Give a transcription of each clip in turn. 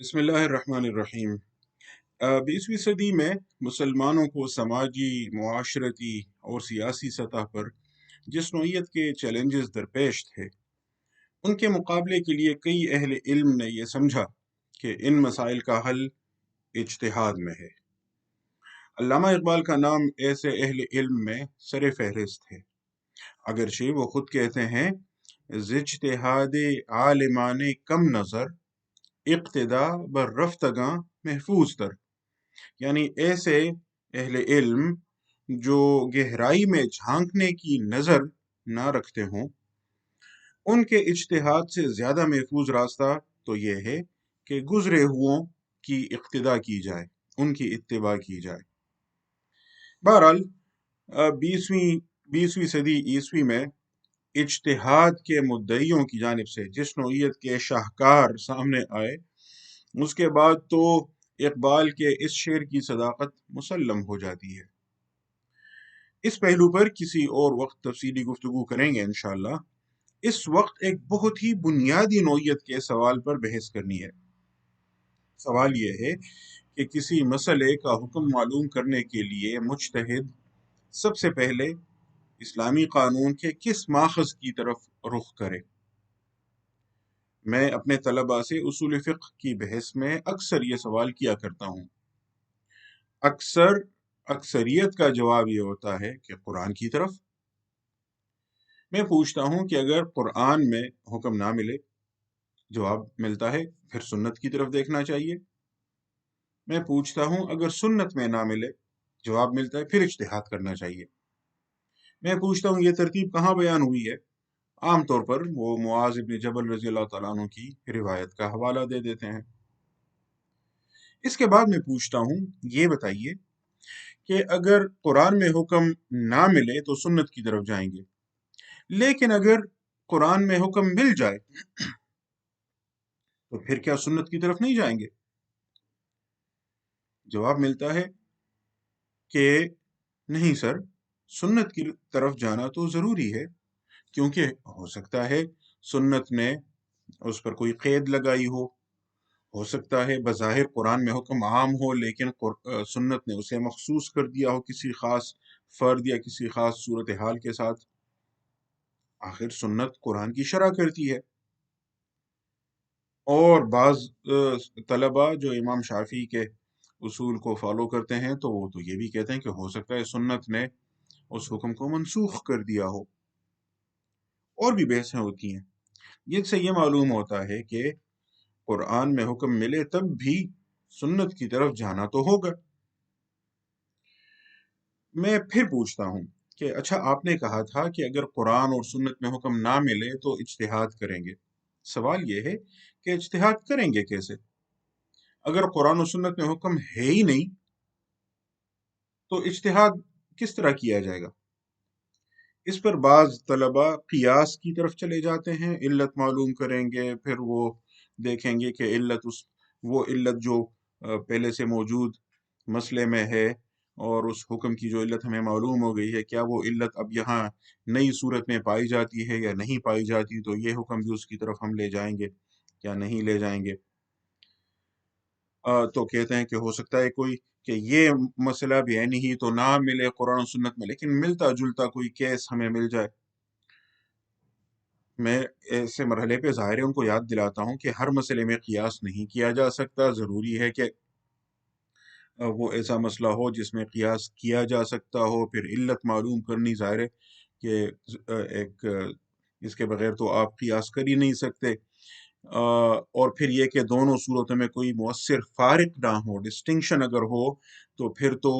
بسم اللہ الرحمن الرحیم 20ویں صدی میں مسلمانوں کو سماجی، معاشرتی اور سیاسی سطح پر جس نوعیت کے چیلنجز درپیش تھے، ان کے مقابلے کے لیے کئی اہل علم نے یہ سمجھا کہ ان مسائل کا حل اجتہاد میں ہے۔ علامہ اقبال کا نام ایسے اہل علم میں سر فہرست ہے، اگرچہ وہ خود کہتے ہیں اجتہاد عالمان کم نظر، اقتدا بر رفتگاں محفوظ تر، یعنی ایسے اہل علم جو گہرائی میں جھانکنے کی نظر نہ رکھتے ہوں، ان کے اجتہاد سے زیادہ محفوظ راستہ تو یہ ہے کہ گزرے ہووں کی اقتدا کی جائے، ان کی اتباع کی جائے۔ بہرحال بیسویں صدی عیسوی میں اجتہاد کے مدعیوں کی جانب سے جس نوعیت کے شاہکار سامنے آئے، اس کے بعد تو اقبال کے اس شعر کی صداقت مسلم ہو جاتی ہے۔ اس پہلو پر کسی اور وقت تفصیلی گفتگو کریں گے انشاءاللہ۔ اس وقت ایک بہت ہی بنیادی نوعیت کے سوال پر بحث کرنی ہے۔ سوال یہ ہے کہ کسی مسئلے کا حکم معلوم کرنے کے لیے مجتہد سب سے پہلے اسلامی قانون کے کس ماخذ کی طرف رخ کرے۔ میں اپنے طلباء سے اصول فقہ کی بحث میں اکثر یہ سوال کیا کرتا ہوں۔ اکثریت کا جواب یہ ہوتا ہے کہ قرآن کی طرف۔ میں پوچھتا ہوں کہ اگر قرآن میں حکم نہ ملے، جواب ملتا ہے پھر سنت کی طرف دیکھنا چاہیے۔ میں پوچھتا ہوں اگر سنت میں نہ ملے، جواب ملتا ہے پھر اجتہاد کرنا چاہیے۔ میں پوچھتا ہوں یہ ترتیب کہاں بیان ہوئی ہے؟ عام طور پر وہ معاذ بن جبل رضی اللہ تعالیٰ عنہ کی روایت کا حوالہ دے دیتے ہیں۔ اس کے بعد میں پوچھتا ہوں یہ بتائیے کہ اگر قرآن میں حکم نہ ملے تو سنت کی طرف جائیں گے، لیکن اگر قرآن میں حکم مل جائے تو پھر کیا سنت کی طرف نہیں جائیں گے؟ جواب ملتا ہے کہ نہیں سر، سنت کی طرف جانا تو ضروری ہے، کیونکہ ہو سکتا ہے سنت نے اس پر کوئی قید لگائی ہو سکتا ہے بظاہر قرآن میں حکم عام ہو لیکن سنت نے اسے مخصوص کر دیا ہو کسی خاص فرد یا کسی خاص صورتحال کے ساتھ۔ آخر سنت قرآن کی شرح کرتی ہے۔ اور بعض طلباء جو امام شافعی کے اصول کو فالو کرتے ہیں تو وہ تو یہ بھی کہتے ہیں کہ ہو سکتا ہے سنت نے اس حکم کو منسوخ کر دیا ہو۔ اور بھی بحثیں ہوتی ہیں جن سے یہ معلوم ہوتا ہے کہ قرآن میں حکم ملے تب بھی سنت کی طرف جانا تو ہوگا۔ میں پھر پوچھتا ہوں کہ اچھا آپ نے کہا تھا کہ اگر قرآن اور سنت میں حکم نہ ملے تو اجتہاد کریں گے۔ سوال یہ ہے کہ اجتہاد کریں گے کیسے؟ اگر قرآن و سنت میں حکم ہے ہی نہیں تو اجتہاد کس طرح کیا جائے گا؟ اس پر بعض طلباء قیاس کی طرف چلے جاتے ہیں، علت معلوم کریں گے، پھر وہ دیکھیں گے کہ وہ علت جو پہلے سے موجود مسئلے میں ہے اور اس حکم کی جو علت ہمیں معلوم ہو گئی ہے، کیا وہ علت اب یہاں نئی صورت میں پائی جاتی ہے یا نہیں پائی جاتی، تو یہ حکم بھی اس کی طرف ہم لے جائیں گے یا نہیں لے جائیں گے۔ تو کہتے ہیں کہ ہو سکتا ہے کوئی کہ یہ مسئلہ بھی ہے نہیں تو نہ ملے قرآن و سنت میں، لیکن ملتا جلتا کوئی کیس ہمیں مل جائے۔ میں ایسے مرحلے پہ ظاہر ان کو یاد دلاتا ہوں کہ ہر مسئلے میں قیاس نہیں کیا جا سکتا، ضروری ہے کہ وہ ایسا مسئلہ ہو جس میں قیاس کیا جا سکتا ہو، پھر علت معلوم کرنی، ظاہر ہے کہ ایک اس کے بغیر تو آپ قیاس کر ہی نہیں سکتے، اور پھر یہ کہ دونوں صورتوں میں کوئی مؤثر فارق نہ ہو، ڈسٹنکشن اگر ہو تو پھر تو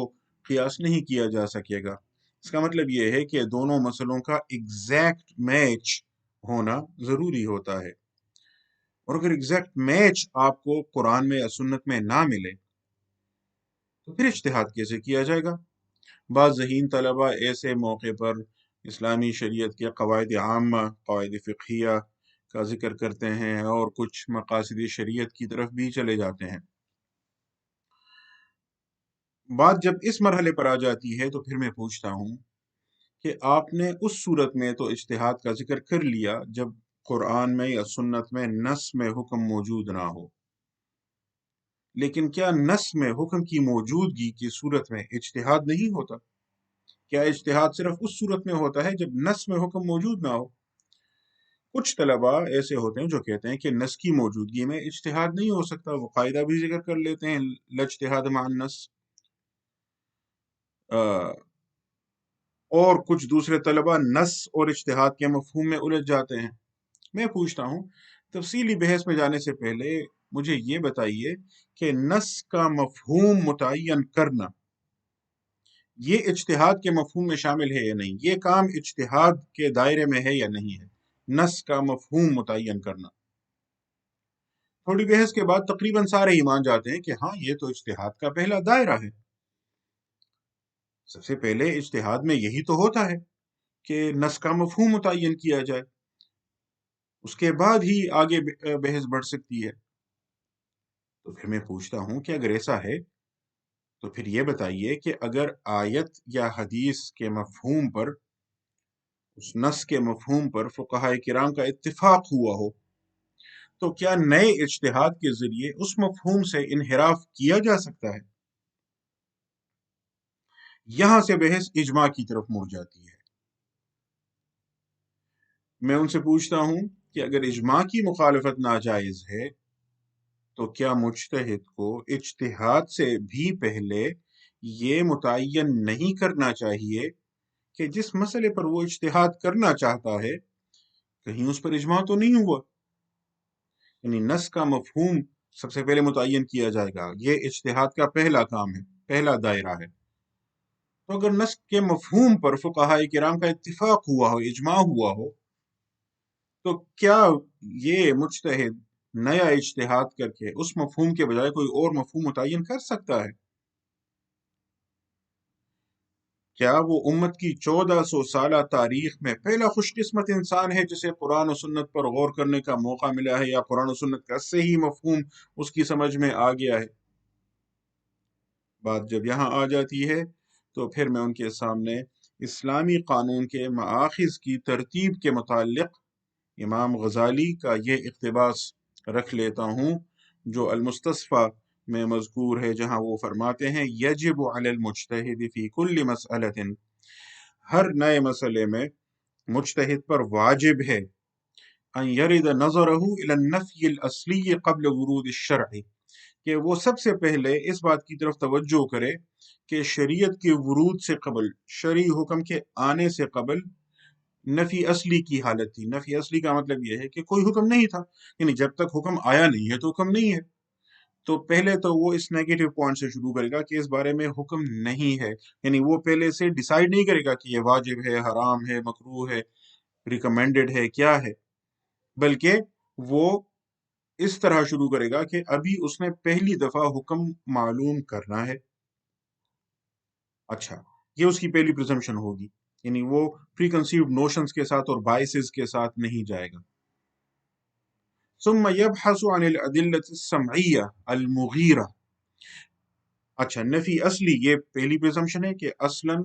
قیاس نہیں کیا جا سکے گا۔ اس کا مطلب یہ ہے کہ دونوں مسئلوں کا ایگزیکٹ میچ ہونا ضروری ہوتا ہے، اور اگر ایگزیکٹ میچ آپ کو قرآن میں یا سنت میں نہ ملے تو پھر اجتہاد کیسے کیا جائے گا؟ بعض ذہین طلباء ایسے موقع پر اسلامی شریعت کے قواعد عامہ، قواعد فقہیہ کا ذکر کرتے ہیں اور کچھ مقاصد شریعت کی طرف بھی چلے جاتے ہیں۔ بات جب اس مرحلے پر آ جاتی ہے تو پھر میں پوچھتا ہوں کہ آپ نے اس صورت میں تو اجتہاد کا ذکر کر لیا جب قرآن میں یا سنت میں نص میں حکم موجود نہ ہو، لیکن کیا نص میں حکم کی موجودگی کی صورت میں اجتہاد نہیں ہوتا؟ کیا اجتہاد صرف اس صورت میں ہوتا ہے جب نص میں حکم موجود نہ ہو؟ کچھ طلباء ایسے ہوتے ہیں جو کہتے ہیں کہ نص کی موجودگی میں اجتہاد نہیں ہو سکتا، وہ قاعدہ بھی ذکر کر لیتے ہیں لا اجتہاد مع النص۔ اور کچھ دوسرے طلباء نص اور اجتہاد کے مفہوم میں الجھ جاتے ہیں۔ میں پوچھتا ہوں، تفصیلی بحث میں جانے سے پہلے مجھے یہ بتائیے کہ نص کا مفہوم متعین کرنا یہ اجتہاد کے مفہوم میں شامل ہے یا نہیں؟ یہ کام اجتہاد کے دائرے میں ہے یا نہیں ہے؟ نص کا مفہوم متعین کرنا۔ تھوڑی بحث کے بعد تقریباً سارے ہی مان جاتے ہیں کہ ہاں یہ تو اجتہاد کا پہلا دائرہ ہے۔ سب سے پہلے اجتہاد میں یہی تو ہوتا ہے کہ نص کا مفہوم متعین کیا جائے، اس کے بعد ہی آگے بحث بڑھ سکتی ہے۔ تو پھر میں پوچھتا ہوں کہ اگر ایسا ہے تو پھر یہ بتائیے کہ اگر آیت یا حدیث کے مفہوم پر، اس نص کے مفہوم پر فقہائے کرام کا اتفاق ہوا ہو تو کیا نئے اجتہاد کے ذریعے اس مفہوم سے انحراف کیا جا سکتا ہے؟ یہاں سے بحث اجماع کی طرف مڑ جاتی ہے۔ میں ان سے پوچھتا ہوں کہ اگر اجماع کی مخالفت ناجائز ہے تو کیا مجتہد کو اجتہاد سے بھی پہلے یہ متعین نہیں کرنا چاہیے کہ جس مسئلے پر وہ اجتہاد کرنا چاہتا ہے کہیں اس پر اجماع تو نہیں ہوا؟ یعنی نص کا مفہوم سب سے پہلے متعین کیا جائے گا، یہ اجتہاد کا پہلا کام ہے، پہلا دائرہ ہے۔ تو اگر نص کے مفہوم پر فقہائے کرام کا اتفاق ہوا ہو، اجماع ہوا ہو، تو کیا یہ مجتہد نیا اجتہاد کر کے اس مفہوم کے بجائے کوئی اور مفہوم متعین کر سکتا ہے؟ کیا وہ امت کی 1400 سالہ تاریخ میں پہلا خوش قسمت انسان ہے جسے قرآن و سنت پر غور کرنے کا موقع ملا ہے، یا قرآن و سنت کا صحیح مفہوم اس کی سمجھ میں آ گیا ہے؟ بات جب یہاں آ جاتی ہے تو پھر میں ان کے سامنے اسلامی قانون کے مآخذ کی ترتیب کے متعلق امام غزالی کا یہ اقتباس رکھ لیتا ہوں جو المستصفیٰ میں مذکور ہے، جہاں وہ فرماتے ہیں یجب علی المجتہد فی کل مسئلۃ، ہر نئے مسئلے میں مجتہد پر واجب ہے ان یرد نظرہ الی النفی الاصلی قبل ورود الشرع، کہ وہ سب سے پہلے اس بات کی طرف توجہ کرے کہ شریعت کے ورود سے قبل، شرعی حکم کے آنے سے قبل نفی اصلی کی حالت تھی۔ نفی اصلی کا مطلب یہ ہے کہ کوئی حکم نہیں تھا، یعنی جب تک حکم آیا نہیں ہے تو حکم نہیں ہے۔ تو پہلے تو وہ اس نیگیٹو پوائنٹ سے شروع کرے گا کہ اس بارے میں حکم نہیں ہے، یعنی وہ پہلے سے ڈیسائیڈ نہیں کرے گا کہ یہ واجب ہے، حرام ہے، مکروہ ہے، ریکمینڈڈ ہے، کیا ہے، بلکہ وہ اس طرح شروع کرے گا کہ ابھی اس نے پہلی دفعہ حکم معلوم کرنا ہے۔ اچھا، یہ اس کی پہلی پریزمپشن ہوگی، یعنی وہ پری کنسیوڈ نوشنز کے ساتھ اور بائسز کے ساتھ نہیں جائے گا۔ ثم يبحث عن الأدلة السمعية المغيرة۔ اچھا، نفی اصلی یہ پہلی پریزمپشن ہے کہ اصلاً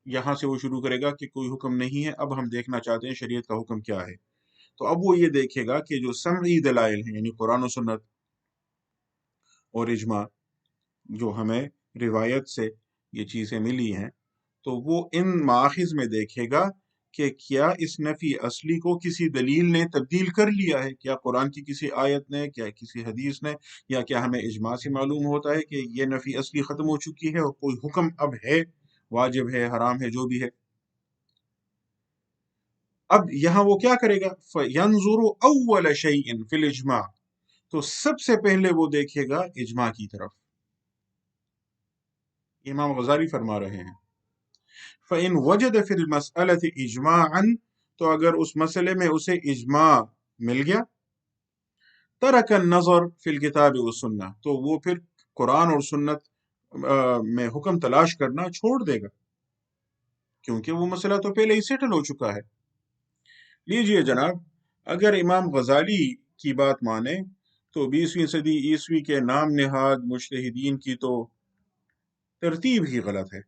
یہاں سے وہ شروع کرے گا کہ کوئی حکم نہیں ہے، اب ہم دیکھنا چاہتے ہیں شریعت کا حکم کیا ہے۔ تو اب وہ یہ دیکھے گا کہ جو سمعی دلائل ہیں، یعنی قرآن و سنت اور اجماع، جو ہمیں روایت سے یہ چیزیں ملی ہیں، تو وہ ان مآخذ میں دیکھے گا کہ کیا اس نفی اصلی کو کسی دلیل نے تبدیل کر لیا ہے، کیا قرآن کی کسی آیت نے، کیا کسی حدیث نے، یا کیا ہمیں اجماع سے معلوم ہوتا ہے کہ یہ نفی اصلی ختم ہو چکی ہے اور کوئی حکم اب ہے، واجب ہے، حرام ہے، جو بھی ہے۔ اب یہاں وہ کیا کرے گا؟ فَيَنْظُرُ أَوَّلَ شَيْءٍ فِي الْإِجْمَاعِ، تو سب سے پہلے وہ دیکھے گا اجماع کی طرف۔ امام غزالی فرما رہے ہیں فَإِنْ وَجَدَ فِي الْمَسْأَلَةِ إِجْمَاعًا، تو اگر اس مسئلے میں اسے اجماع مل گیا، تَرَكَ النَّظَرَ فِي الْكِتَابِ وَالسُّنَّةِ، تو وہ پھر قرآن اور سنت میں حکم تلاش کرنا چھوڑ دے گا، کیونکہ وہ مسئلہ تو پہلے ہی سیٹل ہو چکا ہے۔ لیجئے جناب، اگر امام غزالی کی بات مانے تو 20ویں صدی عیسوی کے نام نہاد مجتہدین کی تو ترتیب ہی غلط ہے۔